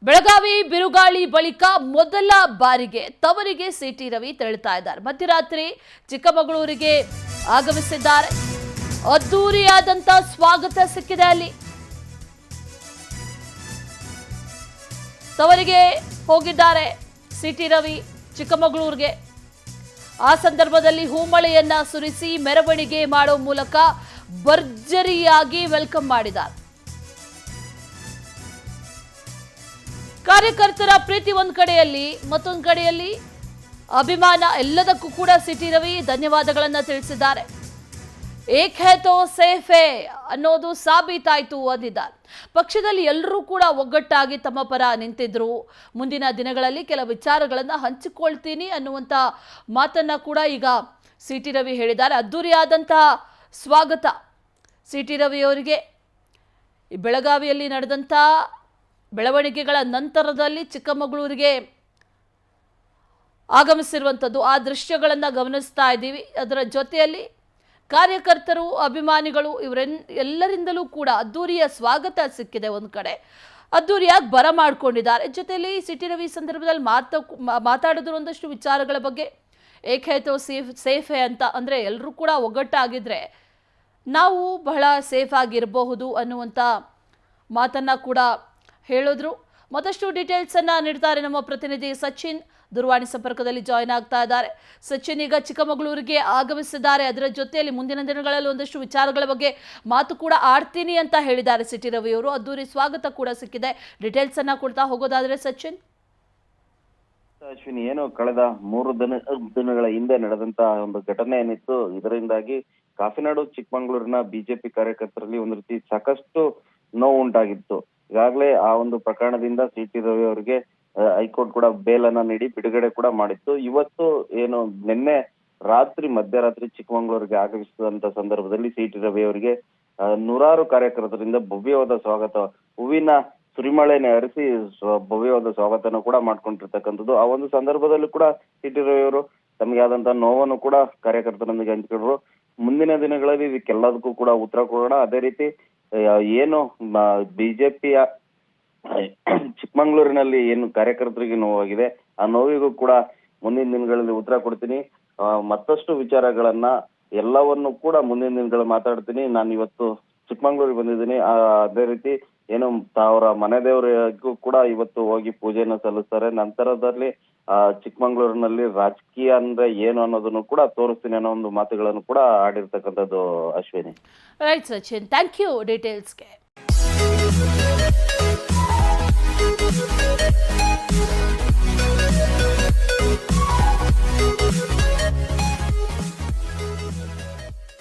ಬೆಳಗಾವಿ ಬಿರುಗಾಳಿ ಬಳಿಕ ಮೊದಲ ಬಾರಿಗೆ ತವರಿಗೆ ಸಿಟಿ ರವಿ ತೆರಳುತ್ತಾ ಇದ್ದಾರೆ. ಮಧ್ಯರಾತ್ರಿ ಚಿಕ್ಕಮಗಳೂರಿಗೆ ಆಗಮಿಸಿದ್ದಾರೆ. ಅದ್ದೂರಿಯಾದಂತ ಸ್ವಾಗತ ಸಿಕ್ಕಿದೆ. ಅಲ್ಲಿ ತವರಿಗೆ ಹೋಗಿದ್ದಾರೆ ಸಿಟಿ ರವಿ ಚಿಕ್ಕಮಗಳೂರಿಗೆ. ಆ ಸಂದರ್ಭದಲ್ಲಿ ಹೂಮಳೆಯನ್ನ ಸುರಿಸಿ ಮೆರವಣಿಗೆ ಮಾಡೋ ಮೂಲಕ ಭರ್ಜರಿಯಾಗಿ ವೆಲ್ಕಮ್ ಮಾಡಿದ್ದಾರೆ. ಕಾರ್ಯಕರ್ತರ ಪ್ರೀತಿ ಒಂದ್ ಕಡೆಯಲ್ಲಿ, ಮತ್ತೊಂದು ಕಡೆಯಲ್ಲಿ ಅಭಿಮಾನ. ಎಲ್ಲದಕ್ಕೂ ಕೂಡ ಸಿಟಿ ರವಿ ಧನ್ಯವಾದಗಳನ್ನ ತಿಳಿಸಿದ್ದಾರೆ. ಏಕ್ ಹೈ ತೋ ಸೇಫ್ ಹೈ ಅನ್ನೋದು ಸಾಬೀತಾಯ್ತು ಅಂದಿದ್ದಾರೆ. ಪಕ್ಷದಲ್ಲಿ ಎಲ್ಲರೂ ಕೂಡ ಒಗ್ಗಟ್ಟಾಗಿ ತಮ್ಮ ಪರ ನಿಂತಿದ್ರು. ಮುಂದಿನ ದಿನಗಳಲ್ಲಿ ಕೆಲ ವಿಚಾರಗಳನ್ನ ಹಂಚಿಕೊಳ್ತೀನಿ ಅನ್ನುವಂತ ಮಾತನ್ನ ಕೂಡ ಈಗ ಸಿಟಿ ರವಿ ಹೇಳಿದ್ದಾರೆ. ಅದ್ದೂರಿಯಾದಂತಹ ಸ್ವಾಗತ ಸಿಟಿ ರವಿ ಅವರಿಗೆ. ಬೆಳಗಾವಿಯಲ್ಲಿ ನಡೆದಂತ ಬೆಳವಣಿಗೆಗಳ ನಂತರದಲ್ಲಿ ಚಿಕ್ಕಮಗಳೂರಿಗೆ ಆಗಮಿಸಿರುವಂಥದ್ದು, ಆ ದೃಶ್ಯಗಳನ್ನು ಗಮನಿಸ್ತಾ ಇದ್ದೀವಿ. ಅದರ ಜೊತೆಯಲ್ಲಿ ಕಾರ್ಯಕರ್ತರು, ಅಭಿಮಾನಿಗಳು ಎಲ್ಲರಿಂದಲೂ ಕೂಡ ಅದ್ದೂರಿಯ ಸ್ವಾಗತ ಸಿಕ್ಕಿದೆ. ಒಂದು ಕಡೆ ಅದ್ದೂರಿಯಾಗಿ ಬರಮಾಡ್ಕೊಂಡಿದ್ದಾರೆ. ಜೊತೆಯಲ್ಲಿ ಸಿಟಿ ರವಿ ಸಂದರ್ಭದಲ್ಲಿ ಮಾತಾಡಿದ್ರು ಒಂದಷ್ಟು ವಿಚಾರಗಳ ಬಗ್ಗೆ. ಏಕ್ ಹೈ ತೋ ಸೇಫ್ ಹೈ ಅಂತ, ಅಂದರೆ ಎಲ್ಲರೂ ಕೂಡ ಒಗ್ಗಟ್ಟಾಗಿದ್ರೆ ನಾವು ಬಹಳ ಸೇಫ್ ಆಗಿರಬಹುದು ಅನ್ನುವಂಥ ಮಾತನ್ನ ಕೂಡ ಹೇಳಿದ್ರು. ಮತ್ತಷ್ಟು ಡೀಟೇಲ್ಸ್ ಅನ್ನ ನೀಡ್ತಾರೆ ನಮ್ಮ ಪ್ರತಿನಿಧಿ ಸಚಿನ್. ದೂರವಾಣಿ ಸಂಪರ್ಕದಲ್ಲಿ ಜಾಯಿನ್ ಆಗ್ತಾ ಇದ್ದಾರೆ. ಸಚಿನ್, ಈಗ ಚಿಕ್ಕಮಗಳೂರಿಗೆ ಆಗಮಿಸಿದ್ದಾರೆ. ಅದರ ಜೊತೆಯಲ್ಲಿ ಮುಂದಿನ ದಿನಗಳಲ್ಲಿ ಒಂದಷ್ಟು ವಿಚಾರಗಳ ಬಗ್ಗೆ ಮಾತು ಕೂಡ ಆಡ್ತೀನಿ ಅಂತ ಹೇಳಿದ್ದಾರೆ ಸಿಟಿ ರವಿ ಅವರು. ಅದ್ದೂರಿ ಸ್ವಾಗತ ಕೂಡ ಸಿಕ್ಕಿದೆ. ಡೀಟೇಲ್ಸ್ ಅನ್ನ ಕೊಡ್ತಾ ಹೋಗೋದಾದ್ರೆ ಸಚಿನ್. ಅಶ್ವಿನಿ, ಏನು ಕಳೆದ 3 ದಿನಗಳ ಹಿಂದೆ ನಡೆದಂತ ಒಂದು ಘಟನೆ ಏನಿತ್ತು, ಇದರಿಂದಾಗಿ ಕಾಫಿನಾಡು ಚಿಕ್ಕಮಗಳೂರಿನ ಬಿಜೆಪಿ ಕಾರ್ಯಕರ್ತರಲ್ಲಿ ಒಂದು ರೀತಿ ಸಾಕಷ್ಟು ನೋವು ಉಂಟಾಗಿತ್ತು. ಈಗಾಗಲೇ ಆ ಒಂದು ಪ್ರಕರಣದಿಂದ ಸಿಟಿ ರವಿ ಅವರಿಗೆ ಹೈಕೋರ್ಟ್ ಕೂಡ ಬೇಲ್ ಅನ್ನ ನೀಡಿ ಬಿಡುಗಡೆ ಕೂಡ ಮಾಡಿತ್ತು. ಇವತ್ತು ಏನು ನಿನ್ನೆ ಮಧ್ಯರಾತ್ರಿ ಚಿಕ್ಕಮಗಳೂರಿಗೆ ಆಗಮಿಸಿದಂತ ಸಂದರ್ಭದಲ್ಲಿ ಸಿಟಿ ರವಿ ಅವರಿಗೆ ನೂರಾರು ಕಾರ್ಯಕರ್ತರಿಂದ ಭವ್ಯವಾದ ಸ್ವಾಗತ, ಹೂವಿನ ಸುರಿಮಳೆನೆ ಹರಿಸಿ ಭವ್ಯವಾದ ಸ್ವಾಗತನ ಕೂಡ ಮಾಡ್ಕೊಂಡಿರ್ತಕ್ಕಂಥದ್ದು. ಆ ಒಂದು ಸಂದರ್ಭದಲ್ಲೂ ಕೂಡ ಸಿಟಿ ರವಿ ಅವರು ತಮಗೆ ಆದಂತಹ ನೋವನ್ನು ಕೂಡ ಕಾರ್ಯಕರ್ತರೊಂದಿಗೆ ಹಂಚಿಕೊಂಡ್ರು. ಮುಂದಿನ ದಿನಗಳಲ್ಲಿ ಇದಕ್ಕೆಲ್ಲದಕ್ಕೂ ಕೂಡ ಉತ್ತರ ಕೊಡೋಣ. ಅದೇ ರೀತಿ ಏನು ಬಿಜೆಪಿಯ ಚಿಕ್ಕಮಗಳೂರಿನಲ್ಲಿ ಏನು ಕಾರ್ಯಕರ್ತರಿಗೆ ನೋವಾಗಿದೆ, ಆ ನೋವಿಗೂ ಕೂಡ ಮುಂದಿನ ದಿನಗಳಲ್ಲಿ ಉತ್ತರ ಕೊಡ್ತೀನಿ. ಮತ್ತಷ್ಟು ವಿಚಾರಗಳನ್ನ ಎಲ್ಲವನ್ನು ಕೂಡ ಮುಂದಿನ ದಿನಗಳು ಮಾತಾಡ್ತೀನಿ. ನಾನು ಇವತ್ತು ಚಿಕ್ಕಮಗಳೂರಿಗೆ ಬಂದಿದ್ದೀನಿ. ಅದೇ ರೀತಿ ಏನು ಅವರ ಮನೆ ದೇವರಿಗೂ ಕೂಡ ಇವತ್ತು ಹೋಗಿ ಪೂಜೆಯನ್ನು ಸಲ್ಲಿಸ್ತಾರೆ. ನಂತರದಲ್ಲಿ ಚಿಕ್ಕಮಗಳೂರಿನಲ್ಲಿ ರಾಜಕೀಯ ಅಂದ್ರೆ ಏನು ಅನ್ನೋದನ್ನು ಕೂಡ ತೋರಿಸ್ತೀನಿ ಅನ್ನೋ ಒಂದು ಮಾತುಗಳನ್ನು ಕೂಡ ಆಡಿರ್ತಕ್ಕಂಥದ್ದು Ashwini. Right Sachin, thank you ಡೀಟೇಲ್ಸ್ಗೆ.